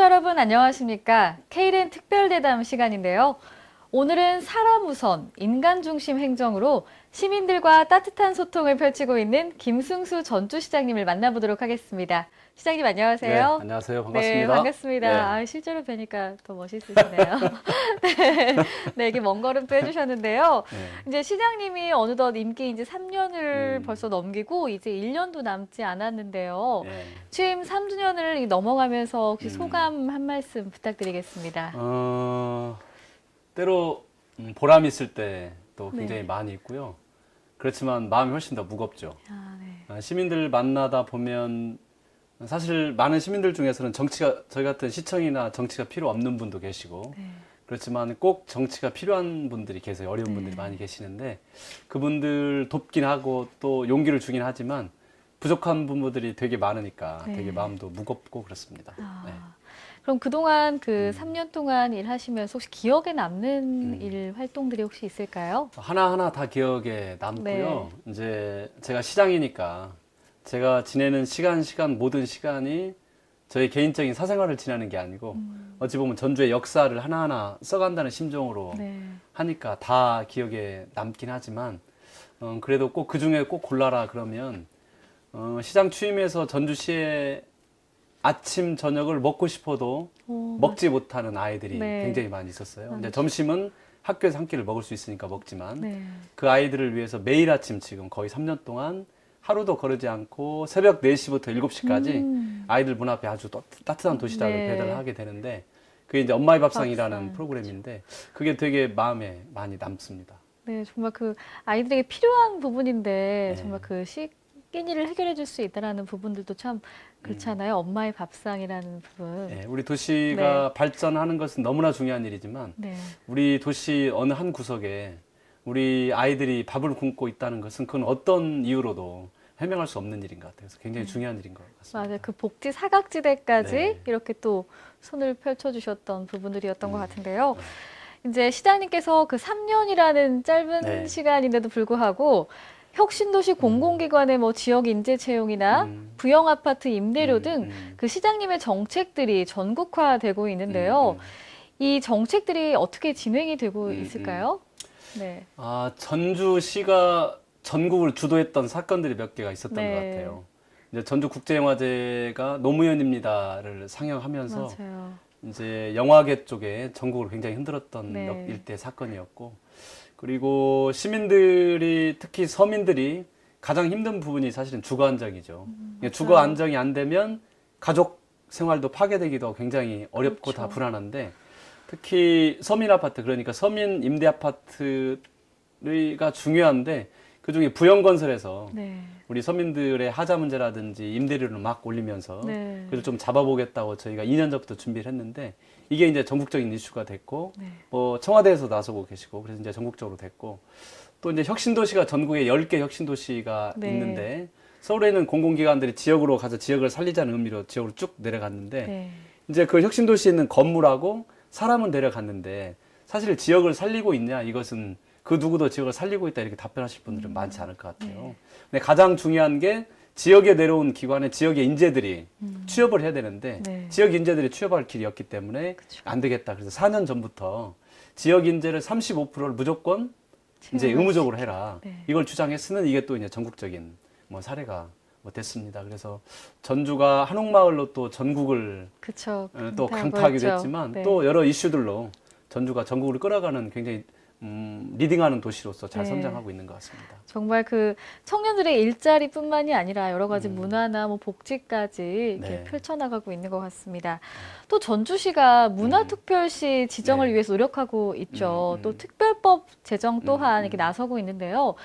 여러분 안녕하십니까? K랜 특별대담 시간인데요. 오늘은 사람 우선, 인간 중심 행정으로 시민들과 따뜻한 소통을 펼치고 있는 김승수 전주시장님을 만나보도록 하겠습니다. 시장님 안녕하세요. 네, 안녕하세요. 반갑습니다. 네, 반갑습니다. 네. 아, 실제로 뵈니까 더 멋있으시네요. 네, 네, 이게 먼 걸음 또 해주셨는데요. 네. 이제 시장님이 어느덧 임기 이제 3년을 음. 벌써 넘기고 이제 1년도 남지 않았는데요. 네. 취임 3주년을 넘어가면서 혹시 음. 소감 한 말씀 부탁드리겠습니다. 때로 보람 있을 때 또 굉장히 네. 많이 있고요. 그렇지만 마음이 훨씬 더 무겁죠. 아, 네. 시민들 만나다 보면 사실 많은 시민들 중에서는 정치가 저희 같은 시청이나 정치가 필요 없는 분도 계시고 네. 그렇지만 꼭 정치가 필요한 분들이 계세요. 어려운 네. 분들이 많이 계시는데 그분들 돕긴 하고 또 용기를 주긴 하지만 부족한 부분들이 되게 많으니까 네. 되게 마음도 무겁고 그렇습니다. 아, 네. 그럼 그동안 그 3년 동안 일하시면서 혹시 기억에 남는 음. 일 활동들이 혹시 있을까요? 하나하나 다 기억에 남고요. 네. 이제 제가 시장이니까 제가 지내는 시간 모든 시간이 저희 개인적인 사생활을 지내는 게 아니고 어찌 보면 전주의 역사를 하나하나 써간다는 심정으로 네. 하니까 다 기억에 남긴 하지만 그래도 꼭 그중에 꼭 골라라 그러면 시장 취임해서 전주시에 아침 저녁을 먹고 싶어도 오, 먹지 못하는 아이들이 네. 굉장히 많이 있었어요. 맞아요. 이제 점심은 학교에서 한 끼를 먹을 수 있으니까 먹지만 네. 그 아이들을 위해서 매일 아침 지금 거의 3년 동안 하루도 거르지 않고 새벽 4시부터 7시까지 아이들 문 앞에 아주 따뜻한 도시락을 네. 배달을 하게 되는데 그게 이제 엄마의 밥상이라는 밥상. 프로그램인데 그게 되게 마음에 많이 남습니다. 네, 정말 그 아이들에게 필요한 부분인데 네. 정말 그 끼니를 해결해 줄 수 있다라는 부분들도 참 그렇잖아요. 엄마의 밥상이라는 부분. 네, 우리 도시가 발전하는 것은 너무나 중요한 일이지만 네. 우리 도시 어느 한 구석에 우리 아이들이 밥을 굶고 있다는 것은 그건 어떤 이유로도 해명할 수 없는 일인 것 같아요. 그래서 굉장히 중요한 일인 것 같습니다. 맞아요. 그 복지 사각지대까지 네. 이렇게 또 손을 펼쳐주셨던 부분들이었던 것 같은데요. 이제 시장님께서 그 3년이라는 짧은 네. 시간인데도 불구하고 혁신도시 공공기관의 뭐 지역 인재 채용이나 부영 아파트 임대료 등 그 시장님의 정책들이 전국화되고 있는데요. 이 정책들이 어떻게 진행이 되고 있을까요? 네. 전주시가 전국을 주도했던 사건들이 몇 개가 있었던 네. 것 같아요. 이제 전주국제영화제가 노무현입니다를 상영하면서 맞아요. 이제 영화계 쪽에 전국을 굉장히 흔들었던 네. 일대 사건이었고, 그리고 시민들이 특히 서민들이 가장 힘든 부분이 사실은 주거 안정이죠. 주거 안정이 안 되면 가족 생활도 파괴되기도 굉장히 어렵고 그렇죠. 다 불안한데 특히 서민 아파트 그러니까 서민 임대 아파트가 중요한데 그중에 부영건설에서 네. 우리 서민들의 하자 문제라든지 임대료를 막 올리면서 네. 그래서 좀 잡아보겠다고 저희가 2년 전부터 준비를 했는데 이게 이제 전국적인 이슈가 됐고 네. 뭐 청와대에서 나서고 계시고 그래서 이제 전국적으로 됐고 또 이제 혁신도시가 전국에 10개 혁신도시가 네. 있는데 서울에는 공공기관들이 지역으로 가서 지역을 살리자는 의미로 지역으로 쭉 내려갔는데 네. 이제 그 혁신도시에 있는 건물하고 사람은 내려갔는데 사실 지역을 살리고 있냐 이것은 그 누구도 지역을 살리고 있다 이렇게 답변하실 분들은 많지 않을 것 같아요. 네. 근데 가장 중요한 게 지역에 내려온 기관에 지역의 인재들이 취업을 해야 되는데 네. 지역 인재들이 취업할 길이 없기 때문에 그쵸. 안 되겠다. 그래서 4년 전부터 지역 인재를 35%를 무조건 이제 채용할 의무적으로 해라. 네. 이걸 주장했으면 이게 또 이제 전국적인 뭐 사례가 뭐 됐습니다. 그래서 전주가 한옥마을로 또 전국을 그쵸. 또 강타하고 강타하기도 했죠. 했지만 네. 또 여러 이슈들로 전주가 전국을 끌어가는 굉장히 리딩하는 도시로서 잘 네. 성장하고 있는 것 같습니다. 정말 그 청년들의 일자리뿐만이 아니라 여러 가지 문화나 뭐 복지까지 이렇게 네. 펼쳐나가고 있는 것 같습니다. 또 전주시가 문화특별시 지정을 네. 위해서 노력하고 있죠. 또 특별법 제정 또한 이렇게 나서고 있는데요.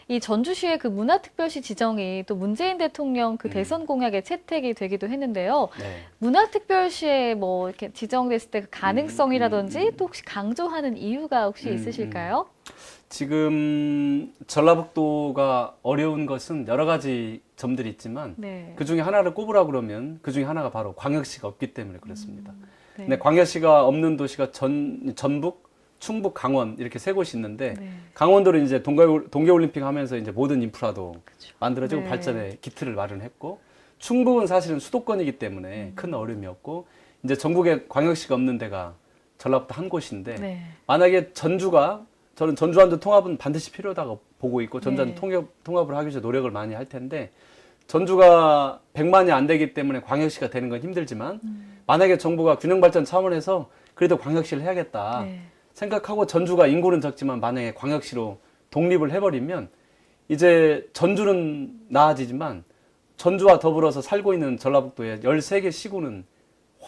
이 전주시의 그 문화특별시 지정이 또 문재인 대통령 그 대선 공약의 채택이 되기도 했는데요. 네. 문화특별시에 뭐 이렇게 지정됐을 때 그 가능성이라든지 또 혹시 강조하는 이유가 혹시 있으실까요? 지금 전라북도가 어려운 것은 여러 가지 점들이 있지만 네. 그 중에 하나를 꼽으라 그러면 그 중에 하나가 바로 광역시가 없기 때문에 그렇습니다. 네. 근데 광역시가 없는 도시가 전북, 충북, 강원 이렇게 세 곳이 있는데 네. 강원도는 이제 동계올림픽 하면서 이제 모든 인프라도 그쵸. 만들어지고 네. 발전의 기틀을 마련했고 충북은 사실은 수도권이기 때문에 큰 어려움이 없고 이제 전국에 광역시가 없는 데가 전라북도 한 곳인데 네. 만약에 저는 전주완도 통합은 반드시 필요하다고 보고 있고 전주완도 네. 통합을 하기 위해서 노력을 많이 할 텐데 전주가 100만이 안 되기 때문에 광역시가 되는 건 힘들지만 만약에 정부가 균형발전 차원에서 그래도 광역시를 해야겠다 네. 생각하고 전주가 인구는 적지만 만약에 광역시로 독립을 해버리면 이제 전주는 나아지지만 전주와 더불어서 살고 있는 전라북도의 13개 시군은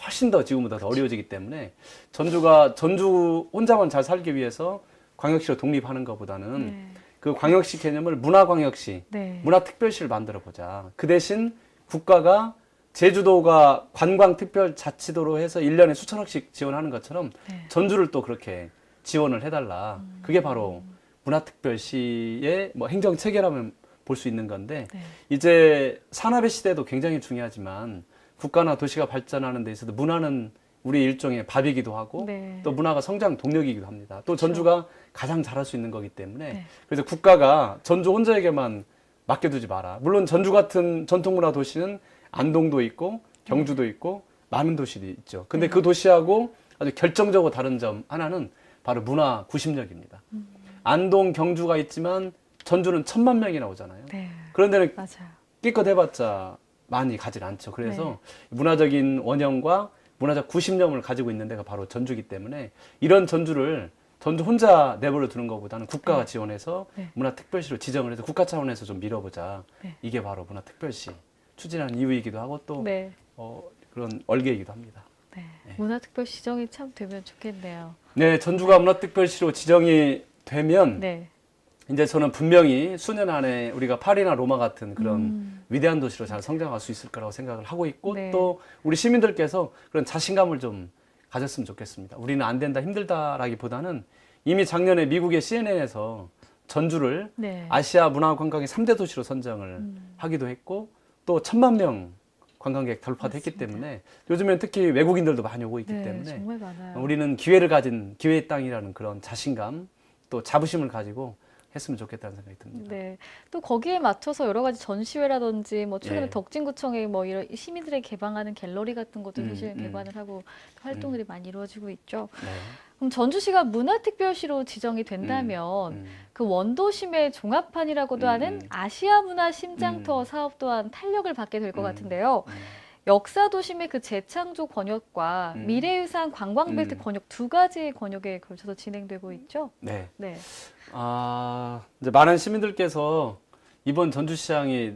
훨씬 더 지금보다 더 어려워지기 때문에 전주 혼자만 잘 살기 위해서 광역시로 독립하는 것보다는 네. 그 광역시 개념을 문화광역시, 네. 문화특별시를 만들어 보자. 그 대신 국가가 제주도가 관광특별자치도로 해서 1년에 수천억씩 지원하는 것처럼 네. 전주를 또 그렇게 지원을 해달라. 그게 바로 문화특별시의 뭐 행정체계라면 볼 수 있는 건데 네. 이제 산업의 시대도 굉장히 중요하지만 국가나 도시가 발전하는 데 있어서 문화는 우리 일종의 밥이기도 하고 네. 또 문화가 성장 동력이기도 합니다. 또 전주가 가장 잘할 수 있는 거기 때문에 네. 그래서 국가가 전주 혼자에게만 맡겨두지 마라. 물론 전주 같은 전통문화 도시는 안동도 있고 경주도 있고 많은 도시도 있죠. 근데 그 도시하고 아주 결정적으로 다른 점 하나는 바로 문화 구심력입니다. 안동, 경주가 있지만 전주는 1000만 명이나 오잖아요. 네. 그런 데는 맞아요. 끼껏 해봤자 많이 가진 않죠. 그래서 문화적인 원형과 문화적 구심력을 가지고 있는 데가 바로 전주기 때문에 이런 전주 혼자 내버려 두는 것보다는 국가가 지원해서 네. 문화특별시로 지정을 해서 국가 차원에서 좀 밀어보자. 네. 이게 바로 문화특별시 추진하는 이유이기도 하고 또 네. 그런 얼개이기도 합니다. 네. 문화특별 시정이 참 되면 좋겠네요. 네, 전주가 문화특별시로 지정이 되면 네. 이제 저는 분명히 수년 안에 우리가 파리나 로마 같은 그런 위대한 도시로 잘 성장할 수 있을 거라고 생각을 하고 있고 네. 또 우리 시민들께서 그런 자신감을 좀 가졌으면 좋겠습니다. 우리는 안 된다, 힘들다라기보다는 이미 작년에 미국의 CNN에서 전주를 네. 아시아 문화관광의 3대 도시로 선정을 하기도 했고 또 1000만 명 관광객 돌파도 했기 때문에 요즘엔 특히 외국인들도 많이 오고 있기 네, 때문에 정말 많아요. 우리는 기회를 가진 기회의 땅이라는 그런 자신감 또 자부심을 가지고 했으면 좋겠다는 생각이 듭니다. 네. 또 거기에 맞춰서 여러 가지 전시회라든지 뭐 최근에 예. 덕진구청에 뭐 이런 시민들이 개방하는 갤러리 같은 것도 사실 음. 개관을 하고 활동들이 많이 이루어지고 있죠. 네. 그럼 전주시가 문화특별시로 지정이 된다면 그 원도심의 종합판이라고도 하는 아시아 문화 심장터 사업 또한 탄력을 받게 될 것 같은데요. 역사도심의 그 재창조 권역과 미래유산 관광벨트 권역 두 가지 권역에 걸쳐서 진행되고 있죠. 네. 네. 이제 많은 시민들께서 이번 전주시장이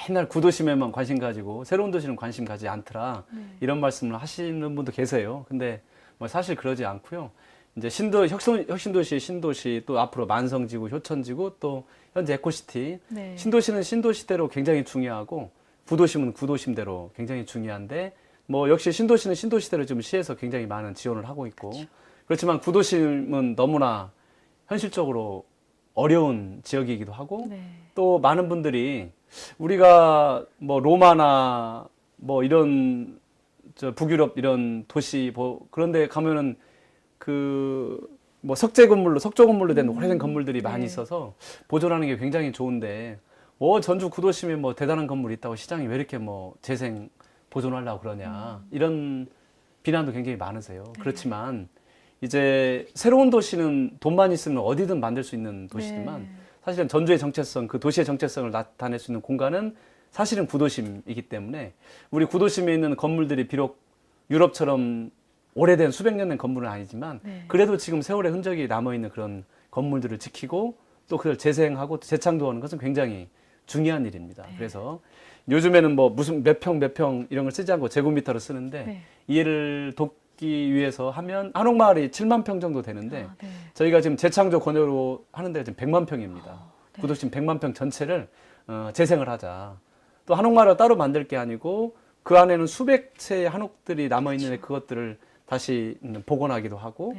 맨날 구도심에만 관심 가지고 새로운 도시는 관심 가지 않더라. 이런 말씀을 하시는 분도 계세요. 근데 뭐 사실 그러지 않고요. 이제 혁신도시, 신도시, 또 앞으로 만성지구, 효천지구, 또 현재 에코시티. 네. 신도시는 신도시대로 굉장히 중요하고 구도심은 구도심대로 굉장히 중요한데 뭐 역시 신도시는 신도시대로 지금 시에서 굉장히 많은 지원을 하고 있고 그렇지만 구도심은 너무나 현실적으로 어려운 지역이기도 하고 네. 또 많은 분들이 우리가 뭐 로마나 뭐 이런 북유럽 이런 도시 뭐 그런 데 가면은 그 뭐 석조 건물로 된 오래된 건물들이 많이 있어서 보존하는 게 굉장히 좋은데 전주 구도심에 뭐 대단한 건물이 있다고 시장이 왜 이렇게 뭐 재생 보존하려고 그러냐 이런 비난도 굉장히 많으세요. 그렇지만 이제 새로운 도시는 돈만 있으면 어디든 만들 수 있는 도시지만 사실은 전주의 정체성, 그 도시의 정체성을 나타낼 수 있는 공간은 사실은 구도심이기 때문에 우리 구도심에 있는 건물들이 비록 유럽처럼 오래된 수백 년 된 건물은 아니지만 그래도 지금 세월의 흔적이 남아있는 그런 건물들을 지키고 또 그걸 재생하고 재창조하는 것은 굉장히 중요한 일입니다. 그래서 요즘에는 뭐 무슨 몇 평 이런 걸 쓰지 않고 제곱미터로 쓰는데 이해를 돕기 위해서 하면 한옥마을이 7만 평 정도 되는데 저희가 지금 재창조 권유로 하는데 지금 100만 평입니다. 구도심 100만 평 전체를 재생을 하자. 또 한옥마을을 따로 만들 게 아니고 그 안에는 수백 채의 한옥들이 남아있는데 그것들을 다시 복원하기도 하고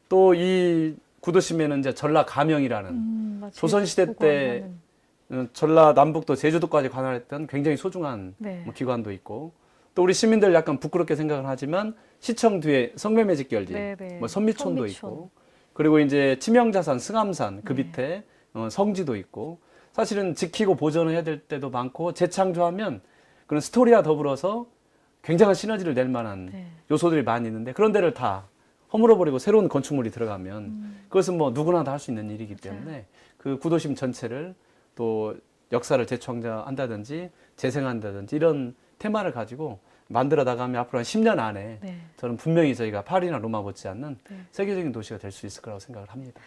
또 이 구도심에는 이제 전라 가명이라는 조선시대 때 전라 남북도 제주도까지 관할했던 굉장히 소중한 뭐 기관도 있고 또 우리 시민들 약간 부끄럽게 생각을 하지만 시청 뒤에 성매매직결지 뭐 선미촌도 있고 그리고 이제 치명자산 승암산 그 밑에 성지도 있고 사실은 지키고 보존해야 될 때도 많고 재창조하면 그런 스토리와 더불어서 굉장한 시너지를 낼 만한 네. 요소들이 많이 있는데 그런 데를 다 허물어버리고 새로운 건축물이 들어가면 그것은 뭐 누구나 다 할 수 있는 일이기 때문에 그 구도심 전체를 또 역사를 재창조한다든지 재생한다든지 이런 테마를 가지고 만들어 나가면 앞으로 한 10년 안에 네. 저는 분명히 저희가 파리나 로마 못지않는 네. 세계적인 도시가 될 수 있을 거라고 생각을 합니다.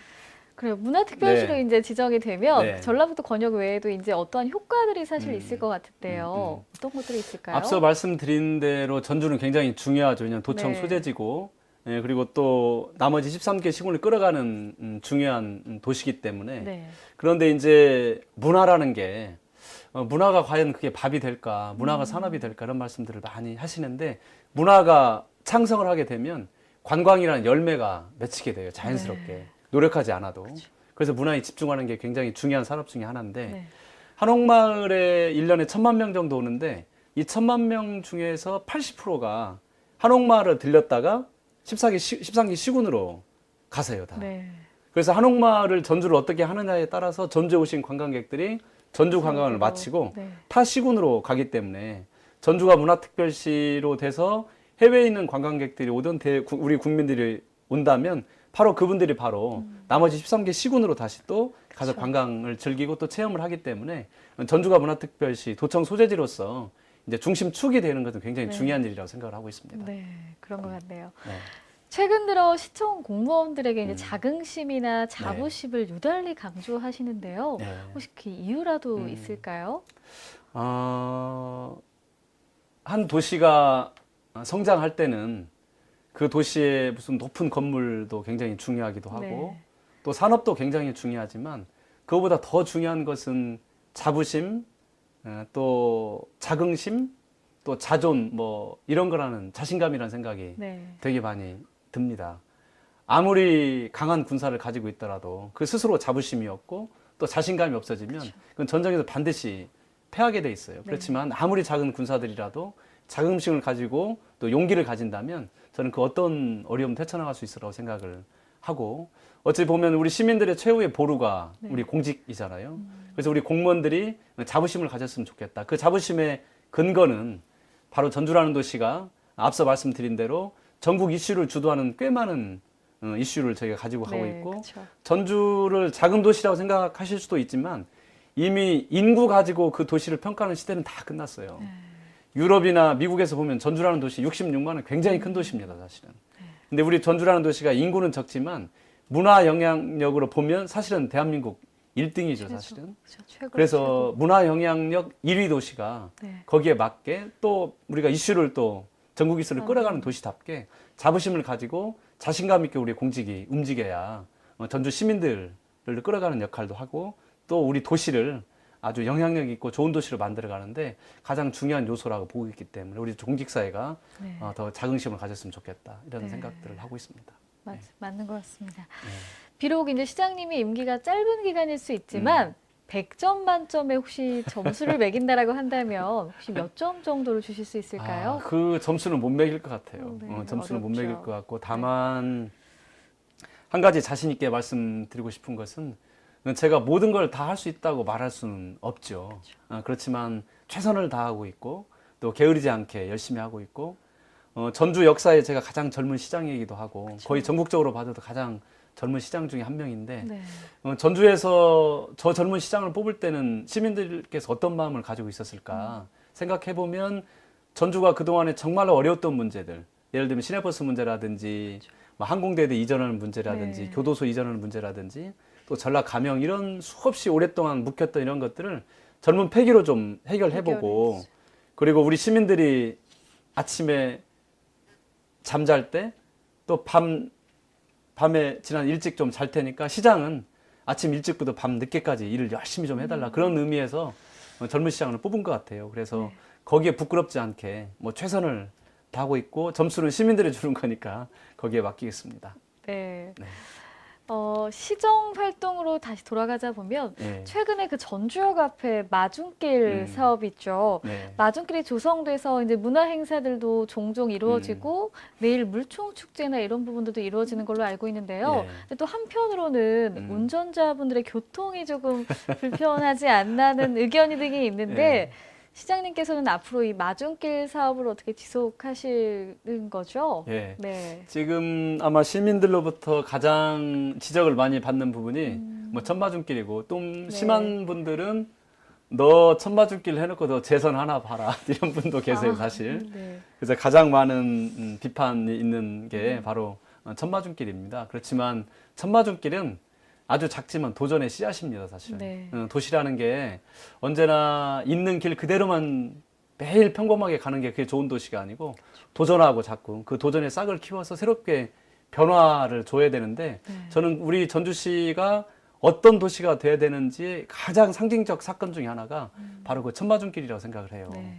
그래요. 문화특별시로 네. 이제 지정이 되면 네. 전라북도 권역 외에도 이제 어떠한 효과들이 사실 있을 것 같은데요. 어떤 것들이 있을까요? 앞서 말씀드린 대로 전주는 굉장히 중요하죠. 왜냐하면 도청 네. 소재지고 예, 그리고 또 나머지 13개 시군을 끌어가는 중요한 도시이기 때문에 네. 그런데 이제 문화라는 게 문화가 과연 그게 밥이 될까, 문화가 산업이 될까 이런 말씀들을 많이 하시는데 문화가 창성을 하게 되면 관광이라는 열매가 맺히게 돼요. 자연스럽게. 네. 노력하지 않아도. 그렇죠. 그래서 문화에 집중하는 게 굉장히 중요한 산업 중에 하나인데 네. 한옥마을에 1년에 1,000만 명 정도 오는데 이 1,000만 명 중에서 80%가 한옥마을을 들렸다가 13기 시군으로 가세요, 다. 네. 그래서 한옥마을을 전주를 어떻게 하느냐에 따라서 전주에 오신 관광객들이 전주 관광을 마치고 네. 타 시군으로 가기 때문에 전주가 문화특별시로 돼서 해외에 있는 관광객들이 오든 우리 국민들이 온다면 바로 그분들이 바로 나머지 13개 시군으로 다시 또 가서 그쵸. 관광을 즐기고 또 체험을 하기 때문에 전주가 문화특별시 도청 소재지로서 이제 중심축이 되는 것은 굉장히 네. 중요한 일이라고 생각을 하고 있습니다. 네, 그런 것 같네요. 네. 최근 들어 시청 공무원들에게 이제 자긍심이나 네. 자부심을 유달리 강조하시는데요. 네. 혹시 그 이유라도 있을까요? 한 도시가 성장할 때는 그 도시의 무슨 높은 건물도 굉장히 중요하기도 하고 네. 또 산업도 굉장히 중요하지만 그거보다 더 중요한 것은 자부심, 또 자긍심, 또 자존 뭐 이런 거라는 자신감이라는 생각이 네. 되게 많이 듭니다. 아무리 강한 군사를 가지고 있더라도 그 스스로 자부심이 없고 또 자신감이 없어지면 그건 전쟁에서 반드시 패하게 돼 있어요. 그렇지만 아무리 작은 군사들이라도 자긍심을 가지고 또 용기를 가진다면 저는 그 어떤 어려움 헤쳐나갈 수 있을 거라고 생각을 하고 어찌 보면 우리 시민들의 최후의 보루가 우리 공직이잖아요. 그래서 우리 공무원들이 자부심을 가졌으면 좋겠다. 그 자부심의 근거는 바로 전주라는 도시가 앞서 말씀드린 대로 전국 이슈를 주도하는 꽤 많은 이슈를 저희가 가지고 가고 네, 있고 그쵸. 전주를 작은 도시라고 생각하실 수도 있지만 이미 인구 가지고 그 도시를 평가하는 시대는 다 끝났어요. 유럽이나 미국에서 보면 전주라는 도시 66만 원 굉장히 큰 도시입니다, 사실은. 근데 우리 전주라는 도시가 인구는 적지만 문화 영향력으로 보면 사실은 대한민국 1등이죠, 사실은. 최고, 그래서 문화 영향력 1위 도시가 네. 거기에 맞게 또 우리가 이슈를 또 전국 이슈를 끌어가는 도시답게 자부심을 가지고 자신감 있게 우리 공직이 움직여야 전주 시민들을 끌어가는 역할도 하고 또 우리 도시를 아주 영향력 있고 좋은 도시로 만들어 가는데 가장 중요한 요소라고 보고 있기 때문에 우리 공직사회가 네. 더 자긍심을 가졌으면 좋겠다 이런 네. 생각들을 하고 있습니다. 맞는 것 같습니다. 비록 이제 시장님이 임기가 짧은 기간일 수 있지만 100점 만점에 혹시 점수를 매긴다라고 한다면 혹시 몇 점 정도를 주실 수 있을까요? 그 점수는 못 매길 것 같아요. 네, 점수는 못 어렵죠. 매길 것 같고 다만 한 가지 자신 있게 말씀드리고 싶은 것은 제가 모든 걸 다 할 수 있다고 말할 수는 없죠. 그렇지만 최선을 다하고 있고 또 게으르지 않게 열심히 하고 있고 전주 역사에 제가 가장 젊은 시장이기도 하고 거의 전국적으로 봐도 가장 젊은 시장 중에 한 명인데 네. 전주에서 저 젊은 시장을 뽑을 때는 시민들께서 어떤 마음을 가지고 있었을까 생각해보면 전주가 그동안에 정말로 어려웠던 문제들 예를 들면 시내버스 문제라든지 뭐 항공대대 이전하는 문제라든지 네. 교도소 이전하는 문제라든지 또 전라 가명 이런 수없이 오랫동안 묵혔던 이런 것들을 젊은 패기로 좀 해결해보고 그리고 우리 시민들이 아침에 잠잘 때 또 밤에 지난 일찍 좀 잘 테니까 시장은 아침 일찍부터 밤 늦게까지 일을 열심히 좀 해달라 그런 의미에서 젊은 시장을 뽑은 것 같아요. 그래서 거기에 부끄럽지 않게 뭐 최선을 다하고 있고 점수는 시민들이 주는 거니까 거기에 맡기겠습니다. 네. 시정 활동으로 다시 돌아가자 보면 최근에 그 전주역 앞에 마중길 사업 있죠. 마중길이 조성돼서 이제 문화 행사들도 종종 이루어지고 내일 물총 축제나 이런 부분들도 이루어지는 걸로 알고 있는데요. 근데 또 한편으로는 운전자분들의 교통이 조금 불편하지 않나는 의견이 등이 있는데 시장님께서는 앞으로 이 마중길 사업을 어떻게 지속하시는 거죠? 예. 네. 지금 아마 시민들로부터 가장 지적을 많이 받는 부분이 뭐 천마중길이고 또 심한 분들은 너 천마중길 해놓고 너 재선 하나 봐라 이런 분도 계세요 사실. 네. 그래서 가장 많은 비판이 있는 게 바로 천마중길입니다. 그렇지만 천마중길은 아주 작지만 도전의 씨앗입니다 사실. 네. 도시라는 게 언제나 있는 길 그대로만 매일 평범하게 가는 게 그게 좋은 도시가 아니고 도전하고 자꾸 그 도전의 싹을 키워서 새롭게 변화를 줘야 되는데 저는 우리 전주시가 어떤 도시가 돼야 되는지 가장 상징적 사건 중에 하나가 바로 그 천마중길이라고 생각을 해요. 네.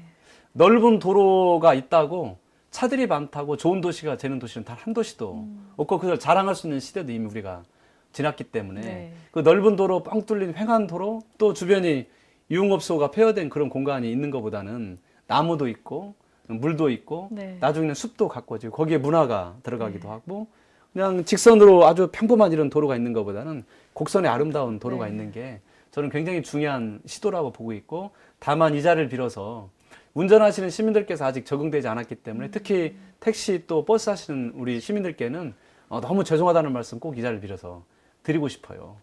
넓은 도로가 있다고 차들이 많다고 좋은 도시가 되는 도시는 단 한 도시도 없고 그걸 자랑할 수 있는 시대도 이미 우리가 지났기 때문에 네. 그 넓은 도로 뻥 뚫린 횡한 도로 또 주변이 유흥업소가 폐허된 그런 공간이 있는 것보다는 나무도 있고 물도 있고 네. 나중에는 숲도 가꿔지고 거기에 문화가 들어가기도 하고 그냥 직선으로 아주 평범한 이런 도로가 있는 것보다는 곡선의 아름다운 도로가 있는 게 저는 굉장히 중요한 시도라고 보고 있고 다만 이 자리를 빌어서 운전하시는 시민들께서 아직 적응되지 않았기 때문에 특히 택시 또 버스 하시는 우리 시민들께는 너무 죄송하다는 말씀 꼭 이 자리를 빌어서 드리고 싶어요.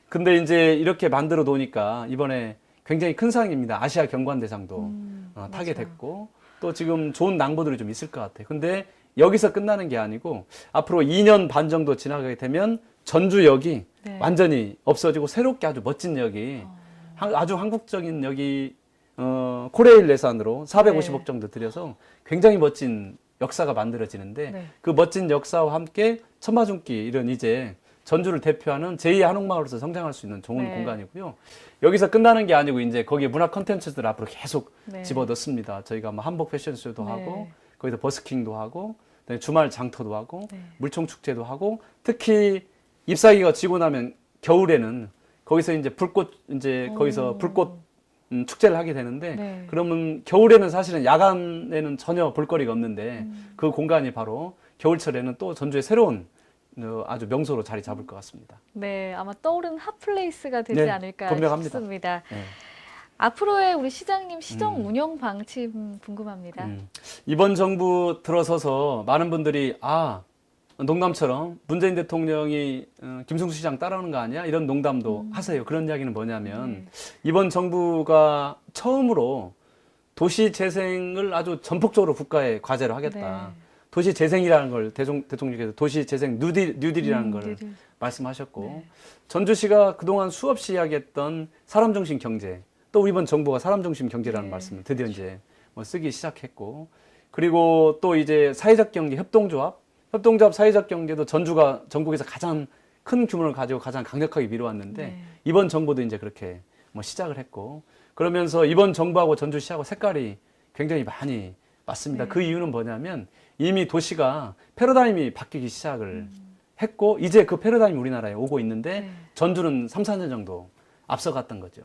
근데 이제 이렇게 만들어 놓으니까 이번에 굉장히 큰 상입니다. 아시아 경관대상도 타게 됐고 또 지금 좋은 낭보들이 좀 있을 것 같아요. 근데 여기서 끝나는 게 아니고 앞으로 2년 반 정도 지나가게 되면 전주역이 완전히 없어지고 새롭게 아주 멋진 역이 아주 한국적인 역이 코레일 예산으로 450억 정도 들여서 굉장히 멋진 역사가 만들어지는데 그 멋진 역사와 함께 천마중길 이런 이제 전주를 대표하는 제2의 한옥마을로서 성장할 수 있는 좋은 공간이고요. 여기서 끝나는 게 아니고 이제 거기에 문화 콘텐츠들 앞으로 계속 집어넣습니다. 저희가 뭐 한복 패션쇼도 하고 거기서 버스킹도 하고 주말 장터도 하고 물총 축제도 하고 특히 잎사귀가 지고 나면 겨울에는 거기서 이제 불꽃 이제 거기서 불꽃 축제를 하게 되는데 그러면 겨울에는 사실은 야간에는 전혀 볼거리가 없는데 그 공간이 바로 겨울철에는 또 전주의 새로운 아주 명소로 자리 잡을 것 같습니다. 네, 아마 떠오르는 핫플레이스가 되지 않을까 분명합니다. 싶습니다. 앞으로의 우리 시장님 시정 운영 방침 궁금합니다. 이번 정부 들어서서 많은 분들이 농담처럼 문재인 대통령이 김승수 시장 따라오는 거 아니야? 이런 농담도 하세요. 그런 이야기는 뭐냐면 이번 정부가 처음으로 도시 재생을 아주 전폭적으로 국가의 과제로 하겠다. 도시 재생이라는 걸 대통령께서 도시 재생 뉴딜이라는 걸 말씀하셨고 전주시가 그동안 수없이 이야기했던 사람 중심 경제 또 이번 정부가 사람 중심 경제라는 말씀을 드디어 이제 뭐 쓰기 시작했고 그리고 또 이제 사회적 경제 협동조합 사회적 경제도 전주가 전국에서 가장 큰 규모를 가지고 가장 강력하게 밀어왔는데 이번 정부도 이제 그렇게 뭐 시작을 했고 그러면서 이번 정부하고 전주시하고 색깔이 굉장히 많이 맞습니다. 그 이유는 뭐냐면 이미 도시가 패러다임이 바뀌기 시작을 했고 이제 그 패러다임이 우리나라에 오고 있는데 전주는 3, 4년 정도 앞서갔던 거죠.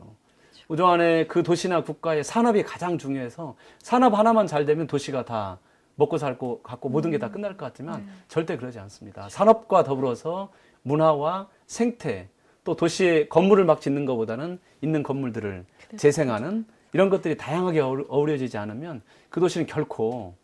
그동안에 그 도시나 국가의 산업이 가장 중요해서 산업 하나만 잘 되면 도시가 다 먹고 살고 갖고 모든 게 다 끝날 것 같지만 절대 그러지 않습니다. 산업과 더불어서 문화와 생태 또 도시의 건물을 막 짓는 것보다는 있는 건물들을 재생하는 이런 것들이 다양하게 어우러지지 않으면 그 도시는 결코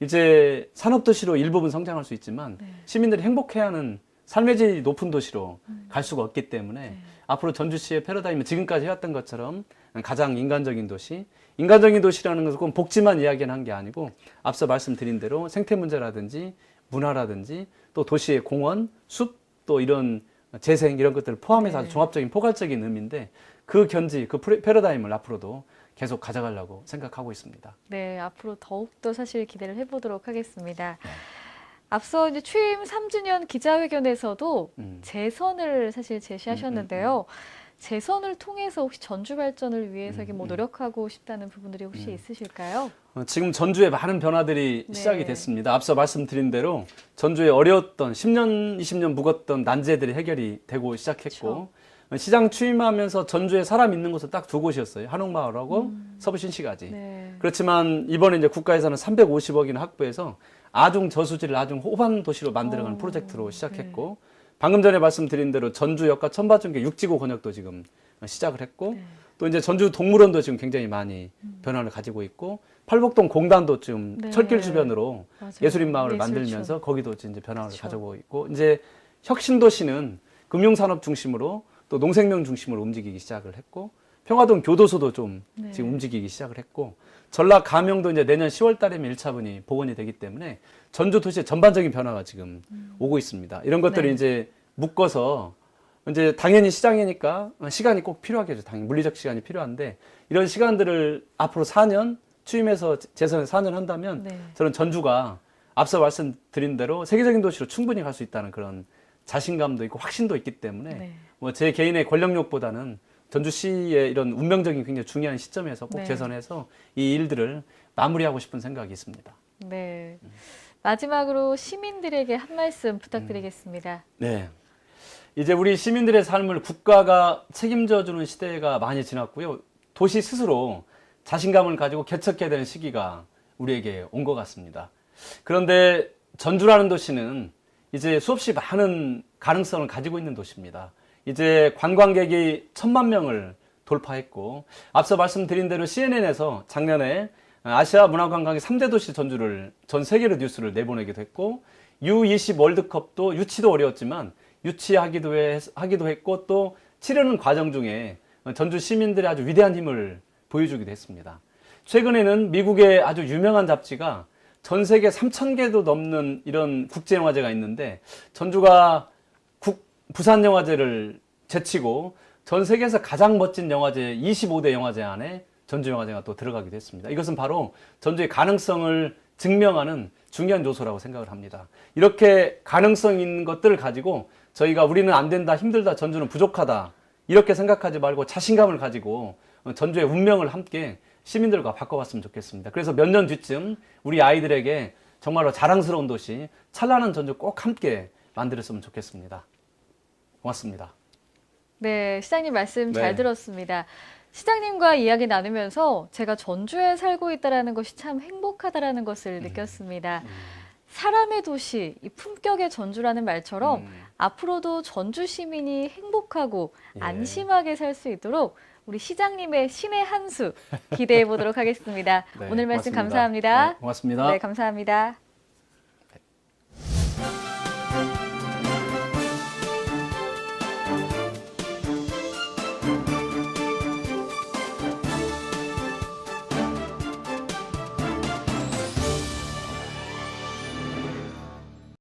이제 산업도시로 일부분 성장할 수 있지만 시민들이 행복해하는 삶의 질이 높은 도시로 갈 수가 없기 때문에 앞으로 전주시의 패러다임은 지금까지 해왔던 것처럼 가장 인간적인 도시 인간적인 도시라는 것은 꼭 복지만 이야기한 게 아니고 앞서 말씀드린 대로 생태 문제라든지 문화라든지 또 도시의 공원, 숲 또 이런 재생 이런 것들을 포함해서 아주 종합적인 포괄적인 의미인데 그 견지, 그 패러다임을 앞으로도 계속 가져가려고 생각하고 있습니다. 네, 앞으로 더욱더 사실 기대를 해보도록 하겠습니다. 앞서 이제 취임 3주년 기자회견에서도 재선을 사실 제시하셨는데요. 재선을 통해서 혹시 전주 발전을 위해서 뭐 노력하고 싶다는 부분들이 혹시 있으실까요? 지금 전주에 많은 변화들이 시작이 됐습니다. 앞서 말씀드린 대로 전주에 어려웠던 10년, 20년 묵었던 난제들이 해결이 되고 시작했고 시장 취임하면서 전주에 사람 있는 곳은 딱 두 곳이었어요. 한옥마을하고 서부신시가지. 그렇지만 이번에 이제 국가에서는 350억이나 확보해서 아중 저수지를 아중 호반 도시로 만들어가는 프로젝트로 시작했고 방금 전에 말씀드린 대로 전주역과 천바중계 육지구 권역도 지금 시작을 했고 네. 또 이제 전주 동물원도 지금 굉장히 많이 변화를 가지고 있고 팔복동 공단도 지금 네. 철길 주변으로 맞아요. 예술인 마을을 예술촌. 만들면서 거기도 이제 변화를 그렇죠. 가져오고 있고 이제 혁신도시는 금융산업 중심으로 또 농생명 중심으로 움직이기 시작을 했고 평화동 교도소도 좀 네. 지금 움직이기 시작을 했고 전라 가명도 이제 내년 10월 달이면 1차분이 복원이 되기 때문에 전주 도시의 전반적인 변화가 지금 오고 있습니다. 이런 것들이 네. 이제 묶어서 이제 당연히 시장이니까 시간이 꼭 필요하겠죠. 당연히 물리적 시간이 필요한데 이런 시간들을 앞으로 4년 취임해서 재선에 4년 한다면 네. 저는 전주가 앞서 말씀드린 대로 세계적인 도시로 충분히 갈 수 있다는 그런 자신감도 있고 확신도 있기 때문에 네. 뭐 제 개인의 권력욕보다는 전주시의 이런 운명적인 굉장히 중요한 시점에서 꼭 네. 재선해서 이 일들을 마무리하고 싶은 생각이 있습니다. 네. 마지막으로 시민들에게 한 말씀 부탁드리겠습니다. 네. 이제 우리 시민들의 삶을 국가가 책임져 주는 시대가 많이 지났고요. 도시 스스로 자신감을 가지고 개척해야 되는 시기가 우리에게 온 것 같습니다. 그런데 전주라는 도시는 이제 수없이 많은 가능성을 가지고 있는 도시입니다. 이제 관광객이 1000만 명을 돌파했고 앞서 말씀드린 대로 CNN에서 작년에 아시아 문화관광의 3대 도시 전주를 전 세계로 뉴스를 내보내기도 했고 U20 월드컵도 유치도 어려웠지만 유치하기도 했고 또 치르는 과정 중에 전주 시민들의 아주 위대한 힘을 보여주기도 했습니다. 최근에는 미국의 아주 유명한 잡지가 전 세계 3,000개도 넘는 이런 국제영화제가 있는데 전주가 부산영화제를 제치고 전 세계에서 가장 멋진 영화제 25대 영화제 안에 전주영화제가 또 들어가기도 했습니다. 이것은 바로 전주의 가능성을 증명하는 중요한 요소라고 생각을 합니다. 이렇게 가능성 있는 것들을 가지고 저희가 우리는 안 된다, 힘들다, 전주는 부족하다 이렇게 생각하지 말고 자신감을 가지고 전주의 운명을 함께 시민들과 바꿔봤으면 좋겠습니다. 그래서 몇 년 뒤쯤 우리 아이들에게 정말로 자랑스러운 도시, 찬란한 전주 꼭 함께 만들었으면 좋겠습니다. 고맙습니다. 네, 시장님 말씀 잘 네. 들었습니다. 시장님과 이야기 나누면서 제가 전주에 살고 있다는 것이 참 행복하다는 것을 느꼈습니다. 사람의 도시, 이 품격의 전주라는 말처럼 앞으로도 전주 시민이 행복하고 예. 안심하게 살 수 있도록 우리 시장님의 신의 한 수 기대해 보도록 하겠습니다. 네, 오늘 말씀 고맙습니다. 감사합니다. 네, 고맙습니다. 네, 감사합니다.